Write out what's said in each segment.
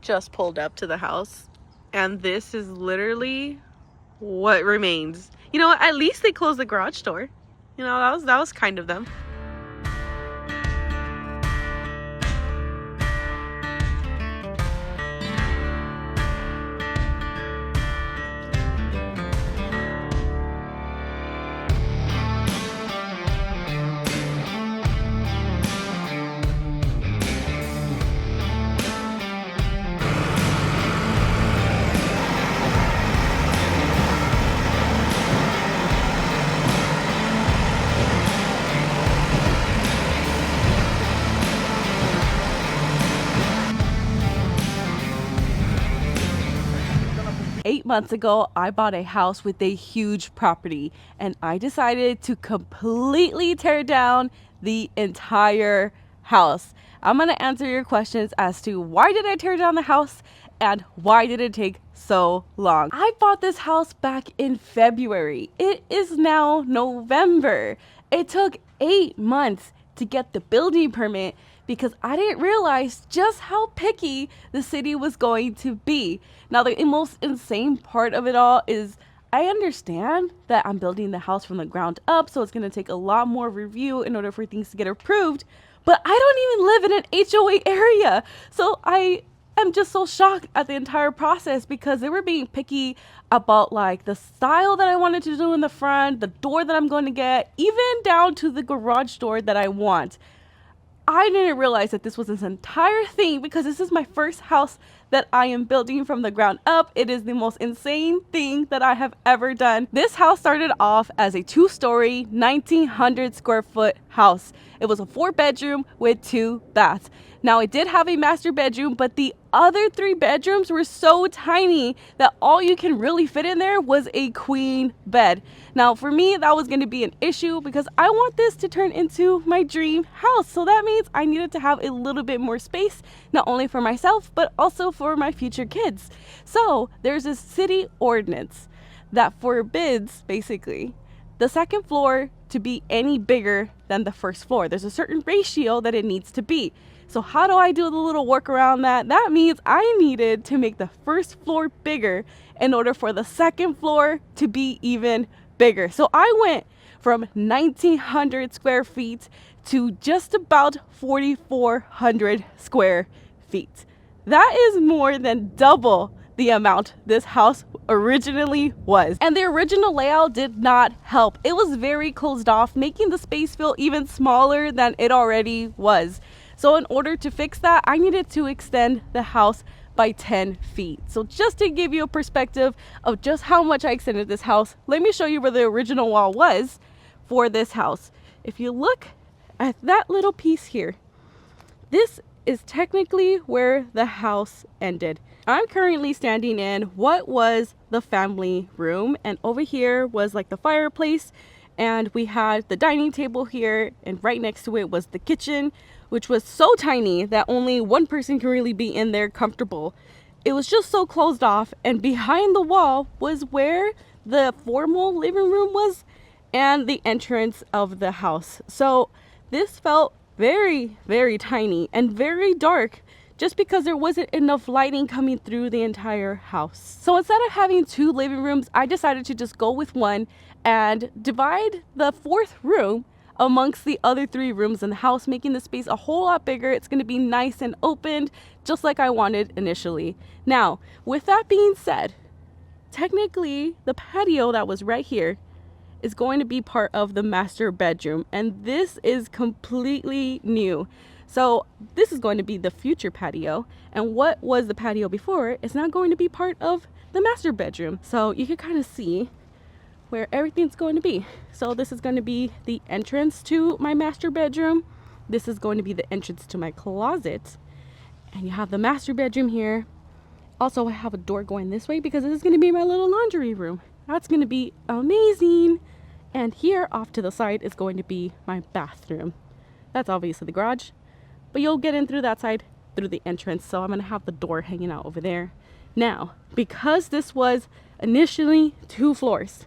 just pulled up to the house, and this is literally what remains. You know what? At least they closed the garage door. You know, that was kind of them. 8 months ago, I bought a house with a huge property, and I decided to completely tear down the entire house. I'm going to answer your questions as to why did I tear down the house and why did it take so long. I bought this house back in February. It is now November. It took 8 months to get the building permit because I didn't realize just how picky the city was going to be. Now, the most insane part of it all is I understand that I'm building the house from the ground up, so it's going to take a lot more review in order for things to get approved, but I don't even live in an HOA area. So I am just so shocked at the entire process because they were being picky about like the style that I wanted to do in the front, the door that I'm going to get, even down to the garage door that I want. I didn't realize that this was this entire thing because this is my first house that I am building from the ground up. It is the most insane thing that I have ever done. This house started off as a 2-story, 1,900 square foot house. It was a 4-bedroom with 2 baths. Now, it did have a master bedroom, but the other 3 bedrooms were so tiny that all you can really fit in there was a queen bed. Now, for me, that was going to be an issue because I want this to turn into my dream house. So that means I needed to have a little bit more space, not only for myself, but also for my future kids. So there's a city ordinance that forbids, basically, the second floor to be any bigger than the first floor. There's a certain ratio that it needs to be. So how do I do the little work around that? That means I needed to make the first floor bigger in order for the second floor to be even bigger. So I went from 1,900 square feet to just about 4,400 square feet. That is more than double the amount this house originally was. And the original layout did not help. It was very closed off, making the space feel even smaller than it already was. So in order to fix that, I needed to extend the house by 10 feet. So just to give you a perspective of just how much I extended this house, let me show you where the original wall was for this house. If you look at that little piece here, this is technically where the house ended. I'm currently standing in what was the family room, and over here was like the fireplace, and we had the dining table here, and right next to it was the kitchen, which was so tiny that only one person can really be in there comfortable. It was just so closed off, and behind the wall was where the formal living room was and the entrance of the house. So this felt very, very tiny and very dark just because there wasn't enough lighting coming through the entire house. So instead of having 2 living rooms, I decided to just go with one and divide the 4th room amongst the other 3 rooms in the house, making the space a whole lot bigger. It's going to be nice and opened, just like I wanted initially. Now, with that being said, technically the patio that was right here is going to be part of the master bedroom, and this is completely new. So this is going to be the future patio, and what was the patio before is not going to be part of the master bedroom. So you can kind of see where everything's going to be. So this is going to be the entrance to my master bedroom. This is going to be the entrance to my closet, and you have the master bedroom here. Also, I have a door going this way because this is going to be my little laundry room. That's going to be amazing. And here off to the side is going to be my bathroom. That's obviously the garage, but you'll get in through that side through the entrance. So I'm going to have the door hanging out over there. Now, because this was initially 2 floors,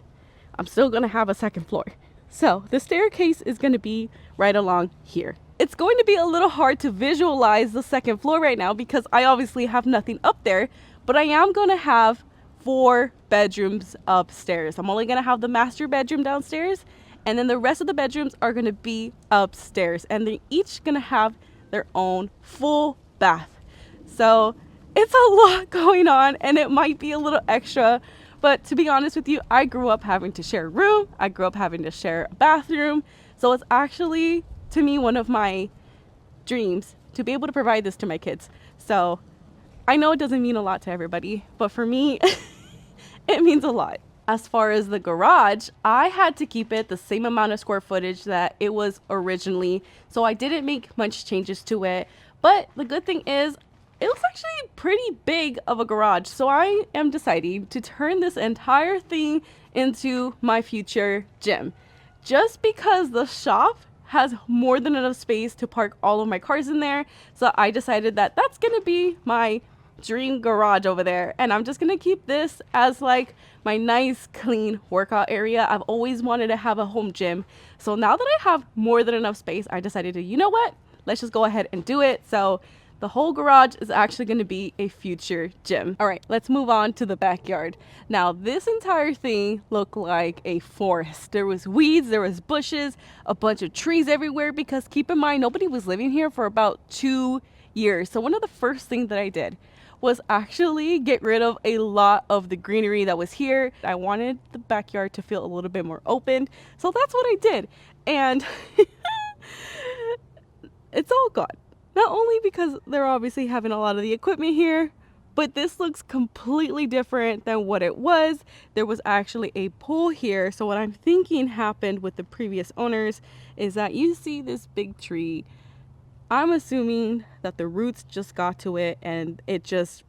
I'm still going to have a second floor. So the staircase is going to be right along here. it's going to be a little hard to visualize the second floor right now because I obviously have nothing up there, but I am going to have 4 bedrooms upstairs. I'm only going to have the master bedroom downstairs, and then the rest of the bedrooms are going to be upstairs, and they're each going to have their own full bath. So it's a lot going on, and it might be a little extra, but to be honest with you, I grew up having to share a room. I grew up having to share a bathroom. So it's actually, to me, one of my dreams to be able to provide this to my kids. So I know it doesn't mean a lot to everybody, but for me, it means a lot. As far as the garage, I had to keep it the same amount of square footage that it was originally. So I didn't make much changes to it. But the good thing is, it was actually pretty big of a garage. So I am deciding to turn this entire thing into my future gym. Just because the shop has more than enough space to park all of my cars in there. So I decided that that's going to be my dream garage over there, and I'm just gonna keep this as like my nice clean workout area. I've always wanted to have a home gym, so now that I have more than enough space, I decided to, you know what, let's just go ahead and do it. So the whole garage is actually going to be a future gym. All right, let's move on to the backyard. Now, this entire thing looked like a forest. There was weeds, there was bushes, a bunch of trees everywhere, because keep in mind, nobody was living here for about 2 years. So one of the first things that I did was actually get rid of a lot of the greenery that was here. I wanted the backyard to feel a little bit more open. So that's what I did. And it's all gone. Not only because they're obviously having a lot of the equipment here, but this looks completely different than what it was. There was actually a pool here. So what I'm thinking happened with the previous owners is that you see this big tree. I'm assuming that the roots just got to it and it just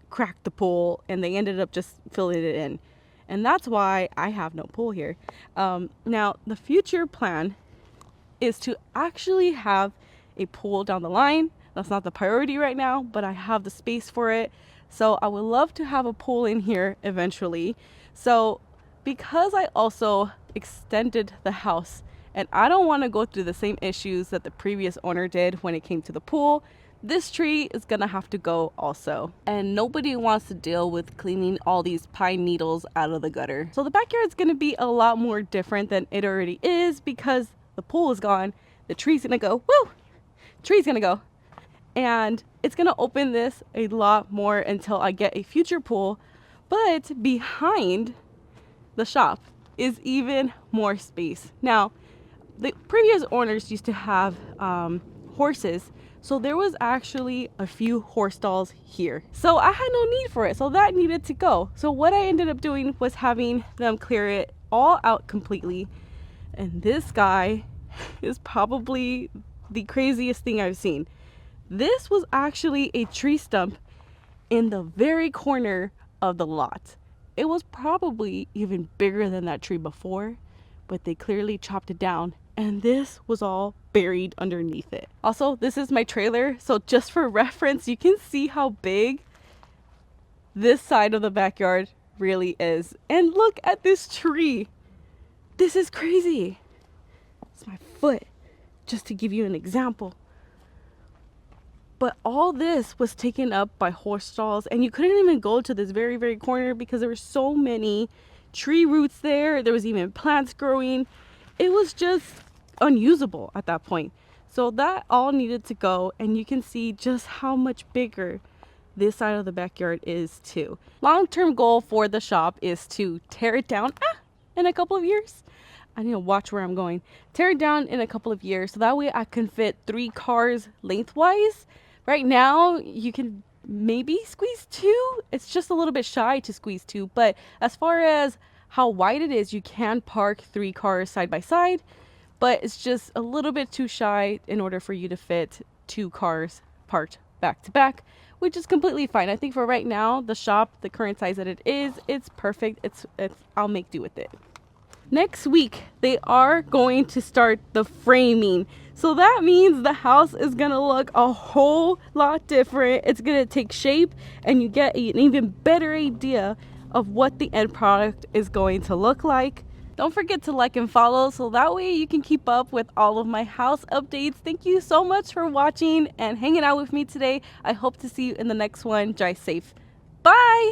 cracked the pool, and they ended up just filling it in. And that's why I have no pool here. Now, the future plan is to actually have a pool down the line. That's not the priority right now, but I have the space for it. So I would love to have a pool in here eventually. So because I also extended the house, and I don't want to go through the same issues that the previous owner did when it came to the pool, this tree is gonna have to go also. And nobody wants to deal with cleaning all these pine needles out of the gutter. So the backyard's gonna be a lot more different than it already is, because the pool is gone. The tree's gonna go, woo! Tree's gonna go. And it's gonna open this a lot more until I get a future pool. But behind the shop is even more space. Now, the previous owners used to have horses, so there was actually a few horse stalls here. So I had no need for it, so that needed to go. So what I ended up doing was having them clear it all out completely. And this guy is probably the craziest thing I've seen. This was actually a tree stump in the very corner of the lot. It was probably even bigger than that tree before, but they clearly chopped it down, and this was all buried underneath it. Also, this is my trailer, so just for reference, you can see how big this side of the backyard really is. And look at this tree. This is crazy. It's my foot, just to give you an example. But all this was taken up by horse stalls, and you couldn't even go to this very, very corner because there were so many tree roots there. There was even plants growing. It was just unusable at that point. So that all needed to go, and you can see just how much bigger this side of the backyard is too. Long-term goal for the shop is to tear it down in a couple of years. I need to watch where I'm going. Tear it down in a couple of years, so that way I can fit 3 cars lengthwise. Right now, you can maybe squeeze 2. It's just a little bit shy to squeeze 2. But as far as how wide it is, you can park 3 cars side by side. But it's just a little bit too shy in order for you to fit 2 cars parked back to back, which is completely fine. I think for right now, the shop, the current size that it is, it's perfect. It's I'll make do with it. Next week, they are going to start the framing. So that means the house is going to look a whole lot different. It's going to take shape, and you get an even better idea of what the end product is going to look like. Don't forget to like and follow so that way you can keep up with all of my house updates. Thank you so much for watching and hanging out with me today. I hope to see you in the next one. Drive safe. Bye!